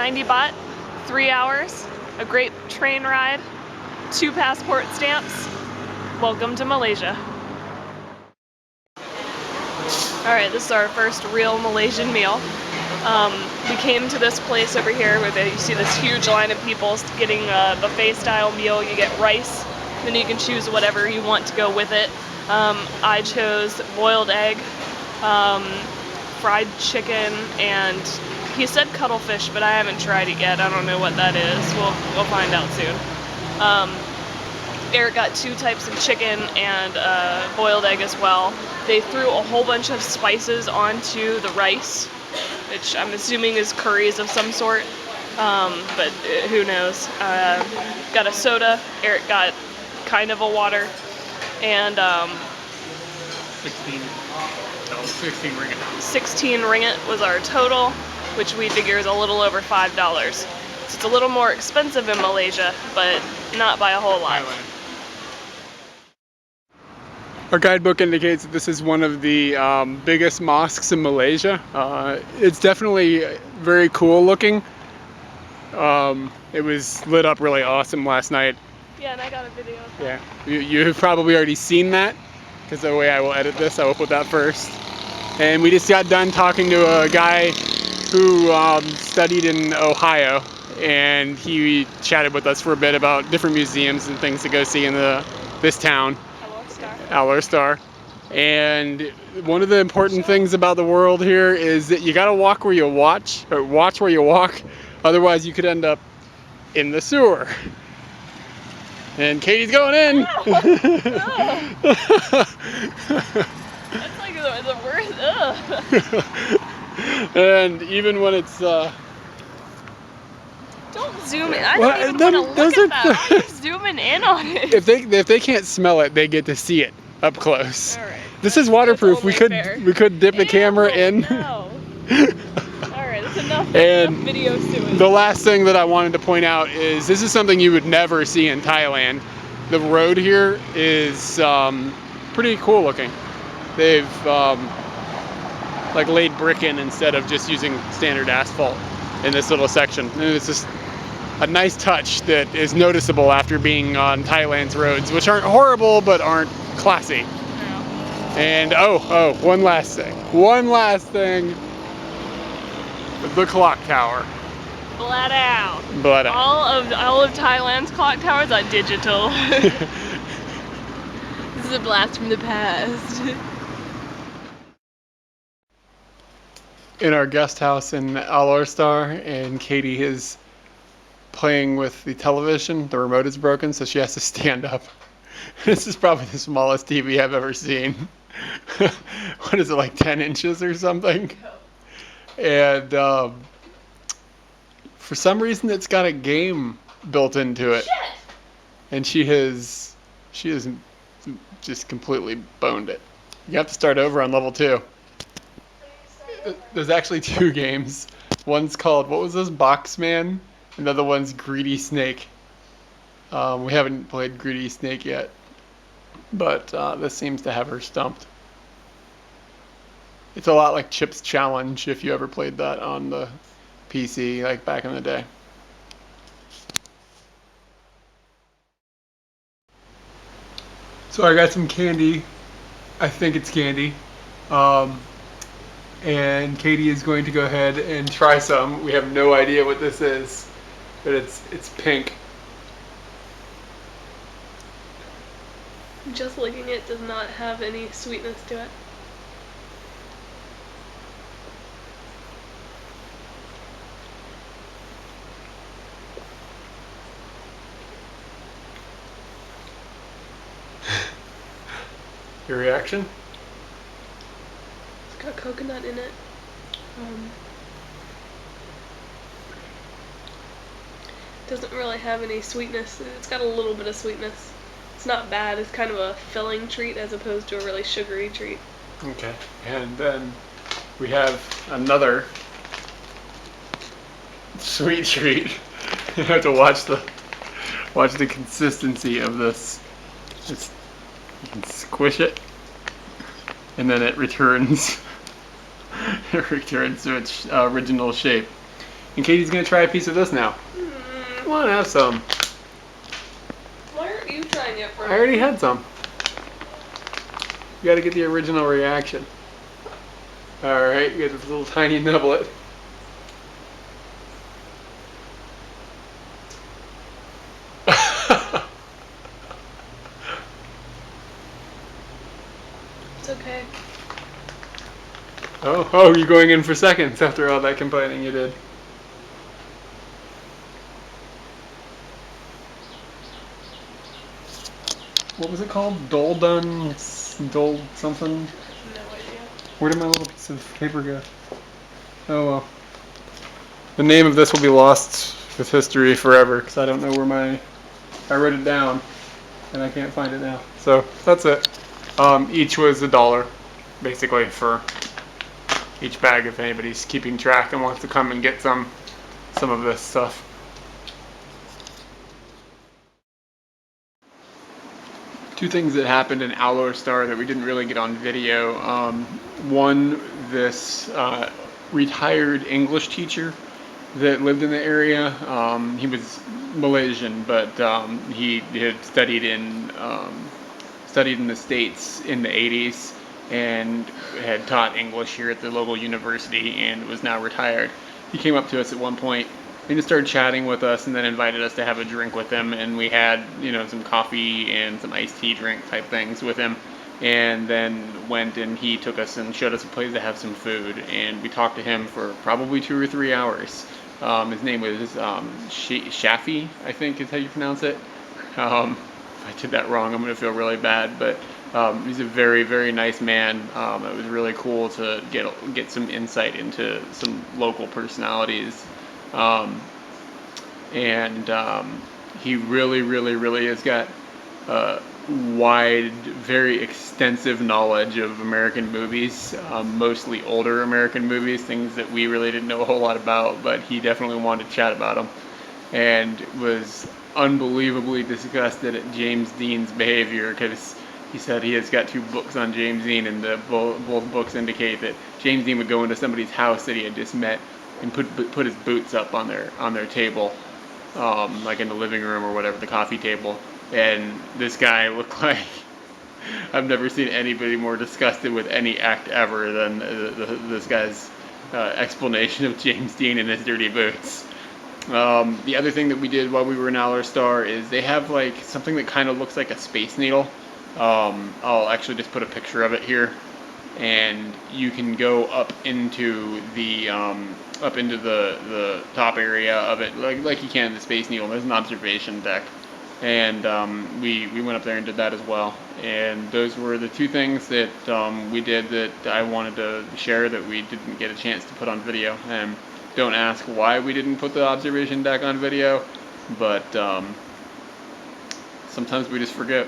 90 baht, 3 hours, a great train ride, 2 passport stamps. Welcome to Malaysia. Alright, this is our first real Malaysian meal. We came to this place over here where you see this huge line of people getting a buffet style meal. You get rice, then you can choose whatever you want to go with it. I chose boiled egg, fried chicken, and he said cuttlefish, but I haven't tried it yet. I don't know what that is. We'll find out soon. Eric got 2 types of chicken and boiled egg as well. They threw a whole bunch of spices onto the rice, which I'm assuming is curries of some sort, but who knows. Got a soda. Eric got kind of a water, and 16 ringgit. 16 ringgit was our total, which we figure is a little over $5. So it's a little more expensive in Malaysia, but not by a whole lot. Thailand. Our guidebook indicates that this is one of the biggest mosques in Malaysia. It's definitely very cool looking. It was lit up really awesome last night. Yeah, and I got a video of that. Yeah, you've probably already seen that, because the way I will edit this, I will put that first. And we just got done talking to a guy who studied in Ohio, and he chatted with us for a bit about different museums and things to go see in this town. Alor Setar. And one of the important things about the world here is that you gotta walk where you watch, or watch where you walk, otherwise you could end up in the sewer. And Katie's going in! That's like the worst. Ugh. And even when it's don't zoom in. I don't even want to look at that. Why are you zooming in on it? If they can't smell it, they get to see it up close. All right. This is waterproof. We could dip the Ew, camera in. No. Alright, that's enough video sewage. The last thing that I wanted to point out is this is something you would never see in Thailand. The road here is pretty cool looking. They've like laid brick in instead of just using standard asphalt in this little section. And it's just a nice touch that is noticeable after being on Thailand's roads, which aren't horrible but aren't classy. Yeah. And one last thing. The clock tower. Flat out. But all of Thailand's clock towers are digital. This is a blast from the past. In our guest house in Alor Setar, and Katie is playing with the television. The remote is broken, so she has to stand up. This is probably the smallest TV I've ever seen. What is it, like 10 inches or something? And for some reason it's got a game built into it. Shit. And she has just completely boned it. You have to start over on level 2. There's actually 2 games. One's called, what was this, Boxman? Another one's Greedy Snake. We haven't played Greedy Snake yet, but this seems to have her stumped. It's a lot like Chip's Challenge, if you ever played that on the PC, like back in the day. So I got some candy. I think it's candy. And Katie is going to go ahead and try some. We have no idea what this is, but it's pink. Just licking it does not have any sweetness to it. Your reaction? It's got coconut in it. Doesn't really have any sweetness. It's got a little bit of sweetness. It's not bad. It's kind of a filling treat as opposed to a really sugary treat. Okay, and then we have another sweet treat. You have to watch the consistency of this. Just you can squish it, and then it returns. It returns to its original shape. And Katie's gonna try a piece of this now. Come on, have some. Why aren't you trying it first? I already had some. You gotta get the original reaction. Alright, you get this little tiny niblet. It's okay. Oh, you're going in for seconds after all that complaining you did. What was it called? Dole something? No idea. Where did my little piece of paper go? Oh well. The name of this will be lost with history forever because I don't know where I wrote it down and I can't find it now. So that's it. Each was $1, basically, for each bag if anybody's keeping track and wants to come and get some of this stuff. Two things that happened in Alor Setar that we didn't really get on video. One, this retired English teacher that lived in the area. He was Malaysian, but he had studied in the States in the 80s and had taught English here at the local university and was now retired. He came up to us at one point and just started chatting with us and then invited us to have a drink with him, and we had, some coffee and some iced tea drink type things with him, and then went and he took us and showed us a place to have some food, and we talked to him for probably 2 or 3 hours. His name was Shafi, I think is how you pronounce it. If I did that wrong, I'm going to feel really bad, but he's a very, very nice man. It was really cool to get some insight into some local personalities. He really, really, really has got wide, very extensive knowledge of American movies, mostly older American movies, things that we really didn't know a whole lot about, but he definitely wanted to chat about them, and was unbelievably disgusted at James Dean's behavior, because he said he has got 2 books on James Dean, and both books indicate that James Dean would go into somebody's house that he had just met and put his boots up on their table, like in the living room or whatever, the coffee table. And this guy looked like, I've never seen anybody more disgusted with any act ever than this guy's explanation of James Dean and his dirty boots. The other thing that we did while we were in Alor Setar is they have like something that kind of looks like a space needle. I'll actually just put a picture of it here, and you can go up into the top area of it like you can in the Space Needle. There's an observation deck, and we went up there and did that as well. And those were the 2 things that we did that I wanted to share that we didn't get a chance to put on video. And don't ask why we didn't put the observation deck on video, but sometimes we just forget.